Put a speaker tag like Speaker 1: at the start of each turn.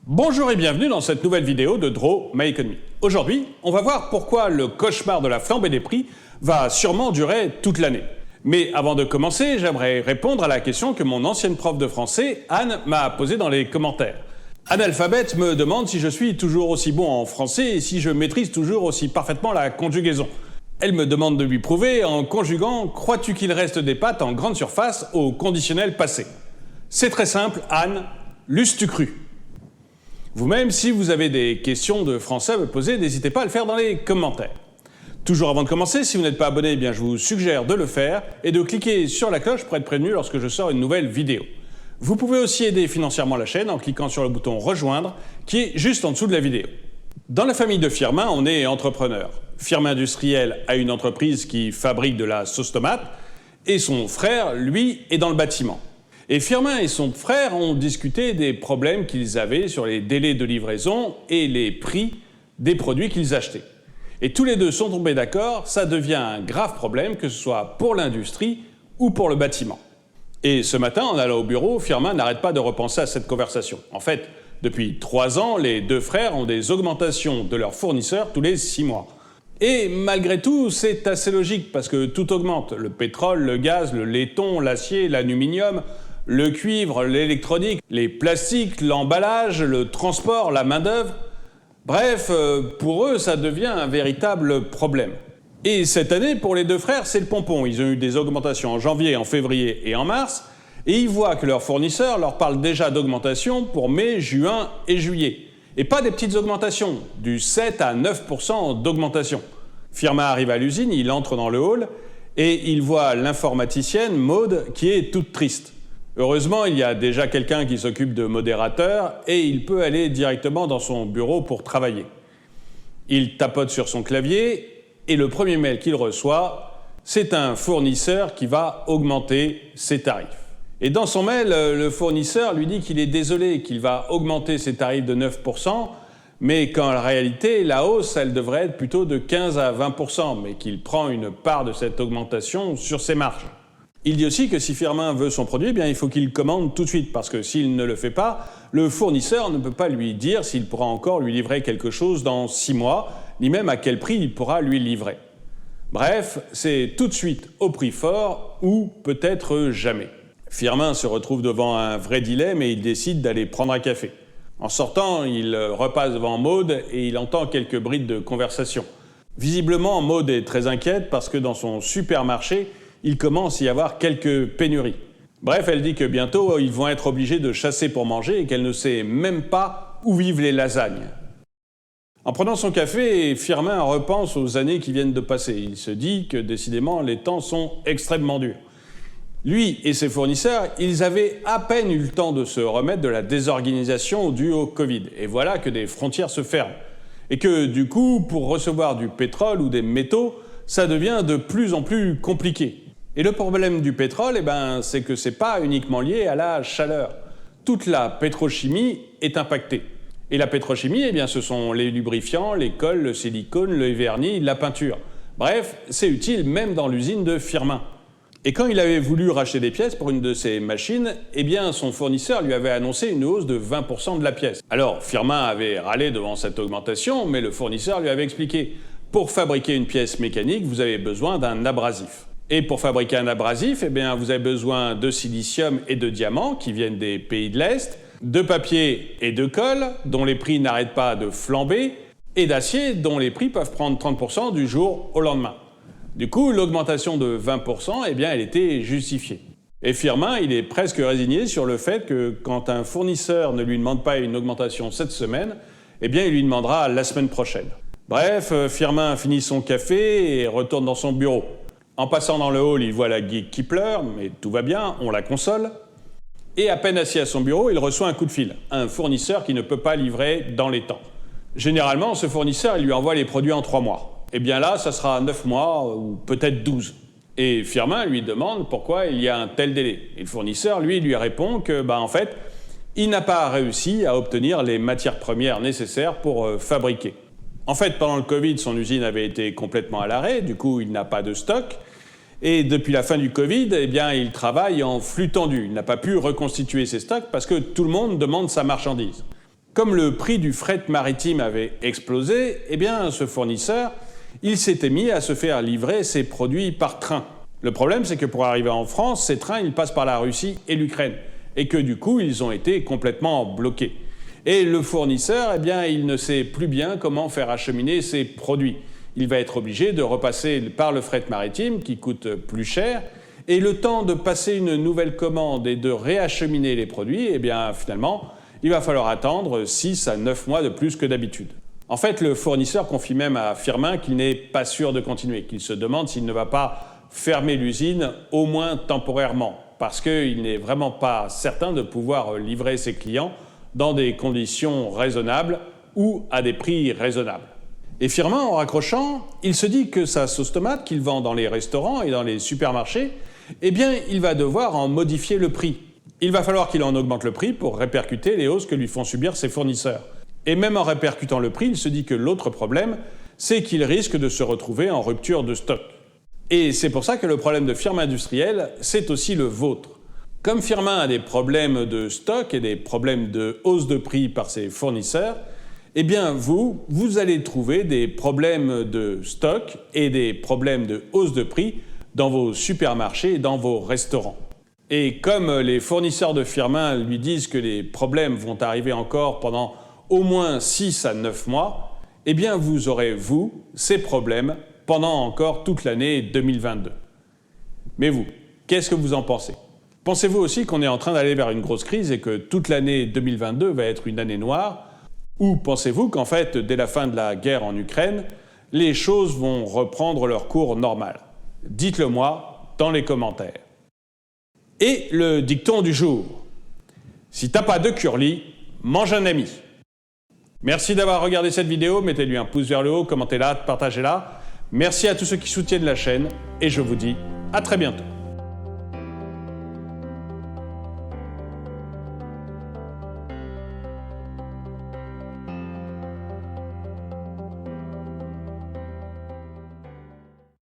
Speaker 1: Bonjour et bienvenue dans cette nouvelle vidéo de Draw My Economy. Aujourd'hui, on va voir pourquoi le cauchemar de la flambée des prix va sûrement durer toute l'année. Mais avant de commencer, j'aimerais répondre à la question que mon ancienne prof de français, Anne, m'a posée dans les commentaires. Analphabète me demande si je suis toujours aussi bon en français et si je maîtrise toujours aussi parfaitement la conjugaison. Elle me demande de lui prouver en conjuguant « Crois-tu qu'il reste des pâtes en grande surface » au conditionnel passé. C'est très simple, Anne, l'eusses-tu cru? Vous-même, si vous avez des questions de français à me poser, n'hésitez pas à le faire dans les commentaires. Toujours avant de commencer, si vous n'êtes pas abonné, eh bien, je vous suggère de le faire et de cliquer sur la cloche pour être prévenu lorsque je sors une nouvelle vidéo. Vous pouvez aussi aider financièrement la chaîne en cliquant sur le bouton « Rejoindre » qui est juste en dessous de la vidéo. Dans la famille de Firmin, on est entrepreneur. Firmin Industriel a une entreprise qui fabrique de la sauce tomate et son frère, lui, est dans le bâtiment. Et Firmin et son frère ont discuté des problèmes qu'ils avaient sur les délais de livraison et les prix des produits qu'ils achetaient. Et tous les deux sont tombés d'accord, ça devient un grave problème, que ce soit pour l'industrie ou pour le bâtiment. Et ce matin, en allant au bureau, Firmin n'arrête pas de repenser à cette conversation. En fait, depuis 3 ans, les deux frères ont des augmentations de leurs fournisseurs tous les 6 mois. Et malgré tout, c'est assez logique parce que tout augmente. Le pétrole, le gaz, le laiton, l'acier, l'aluminium, le cuivre, l'électronique, les plastiques, l'emballage, le transport, la main-d'œuvre. Bref, pour eux, ça devient un véritable problème. Et cette année, pour les deux frères, c'est le pompon. Ils ont eu des augmentations en janvier, en février et en mars, et ils voient que leurs fournisseurs leur parlent déjà d'augmentation pour mai, juin et juillet. Et pas des petites augmentations, du 7 à 9% d'augmentation. Firmin arrive à l'usine, il entre dans le hall, et il voit l'informaticienne, Maude, qui est toute triste. Heureusement, il y a déjà quelqu'un qui s'occupe de modérateur et il peut aller directement dans son bureau pour travailler. Il tapote sur son clavier et le premier mail qu'il reçoit, c'est un fournisseur qui va augmenter ses tarifs. Et dans son mail, le fournisseur lui dit qu'il est désolé, qu'il va augmenter ses tarifs de 9%, mais qu'en réalité, la hausse, elle devrait être plutôt de 15 à 20%, mais qu'il prend une part de cette augmentation sur ses marges. Il dit aussi que si Firmin veut son produit, eh bien, il faut qu'il commande tout de suite, parce que s'il ne le fait pas, le fournisseur ne peut pas lui dire s'il pourra encore lui livrer quelque chose dans 6 mois, ni même à quel prix il pourra lui livrer. Bref, c'est tout de suite au prix fort ou peut-être jamais. Firmin se retrouve devant un vrai dilemme et il décide d'aller prendre un café. En sortant, il repasse devant Maude et il entend quelques brides de conversation. Visiblement, Maude est très inquiète parce que dans son supermarché, il commence à y avoir quelques pénuries. Bref, elle dit que bientôt, ils vont être obligés de chasser pour manger et qu'elle ne sait même pas où vivent les lasagnes. En prenant son café, Firmin repense aux années qui viennent de passer. Il se dit que décidément, les temps sont extrêmement durs. Lui et ses fournisseurs, ils avaient à peine eu le temps de se remettre de la désorganisation due au Covid. Et voilà que des frontières se ferment. Et que du coup, pour recevoir du pétrole ou des métaux, ça devient de plus en plus compliqué. Et le problème du pétrole, c'est que c'est pas uniquement lié à la chaleur. Toute la pétrochimie est impactée. Et la pétrochimie, ce sont les lubrifiants, les colles, le silicone, le vernis, la peinture. Bref, c'est utile même dans l'usine de Firmin. Et quand il avait voulu racheter des pièces pour une de ses machines, son fournisseur lui avait annoncé une hausse de 20% de la pièce. Alors, Firmin avait râlé devant cette augmentation, mais le fournisseur lui avait expliqué « Pour fabriquer une pièce mécanique, vous avez besoin d'un abrasif. Et pour fabriquer un abrasif, vous avez besoin de silicium et de diamants qui viennent des pays de l'Est, de papier et de colle, dont les prix n'arrêtent pas de flamber, et d'acier, dont les prix peuvent prendre 30% du jour au lendemain. » Du coup, l'augmentation de 20%, elle était justifiée. Et Firmin, il est presque résigné sur le fait que quand un fournisseur ne lui demande pas une augmentation cette semaine, il lui demandera la semaine prochaine. Bref, Firmin finit son café et retourne dans son bureau. En passant dans le hall, il voit la geek qui pleure, mais tout va bien, on la console. Et à peine assis à son bureau, il reçoit un coup de fil, un fournisseur qui ne peut pas livrer dans les temps. Généralement, ce fournisseur, il lui envoie les produits en 3 mois. Là, ça sera 9 mois ou peut-être 12. Et Firmin lui demande pourquoi il y a un tel délai. Et le fournisseur, lui répond que, en fait, il n'a pas réussi à obtenir les matières premières nécessaires pour fabriquer. En fait, pendant le Covid, son usine avait été complètement à l'arrêt, du coup, il n'a pas de stock. Et depuis la fin du Covid, il travaille en flux tendu. Il n'a pas pu reconstituer ses stocks parce que tout le monde demande sa marchandise. Comme le prix du fret maritime avait explosé, eh bien ce fournisseur, il s'était mis à se faire livrer ses produits par train. Le problème, c'est que pour arriver en France, ces trains, ils passent par la Russie et l'Ukraine, et que du coup, ils ont été complètement bloqués. Et le fournisseur, eh bien, il ne sait plus bien comment faire acheminer ses produits. Il va être obligé de repasser par le fret maritime, qui coûte plus cher, et le temps de passer une nouvelle commande et de réacheminer les produits, eh bien, finalement, il va falloir attendre 6 à 9 mois de plus que d'habitude. En fait, le fournisseur confie même à Firmin qu'il n'est pas sûr de continuer, qu'il se demande s'il ne va pas fermer l'usine, au moins temporairement, parce qu'il n'est vraiment pas certain de pouvoir livrer ses clients dans des conditions raisonnables ou à des prix raisonnables. Et Firmin, en raccrochant, il se dit que sa sauce tomate qu'il vend dans les restaurants et dans les supermarchés, eh bien, il va devoir en modifier le prix. Il va falloir qu'il en augmente le prix pour répercuter les hausses que lui font subir ses fournisseurs. Et même en répercutant le prix, il se dit que l'autre problème, c'est qu'il risque de se retrouver en rupture de stock. Et c'est pour ça que le problème de Firmin Industriel, c'est aussi le vôtre. Comme Firmin a des problèmes de stock et des problèmes de hausse de prix par ses fournisseurs, eh bien vous allez trouver des problèmes de stock et des problèmes de hausse de prix dans vos supermarchés et dans vos restaurants. Et comme les fournisseurs de Firmin lui disent que les problèmes vont arriver encore pendant au moins 6 à 9 mois, eh bien vous aurez, ces problèmes pendant encore toute l'année 2022. Mais vous, qu'est-ce que vous en pensez? Pensez-vous aussi qu'on est en train d'aller vers une grosse crise et que toute l'année 2022 va être une année noire? Ou pensez-vous qu'en fait, dès la fin de la guerre en Ukraine, les choses vont reprendre leur cours normal? Dites-le moi dans les commentaires. Et le dicton du jour. Si t'as pas de curly, mange un ami. Merci d'avoir regardé cette vidéo, mettez-lui un pouce vers le haut, commentez-la, partagez-la. Merci à tous ceux qui soutiennent la chaîne et je vous dis à très bientôt.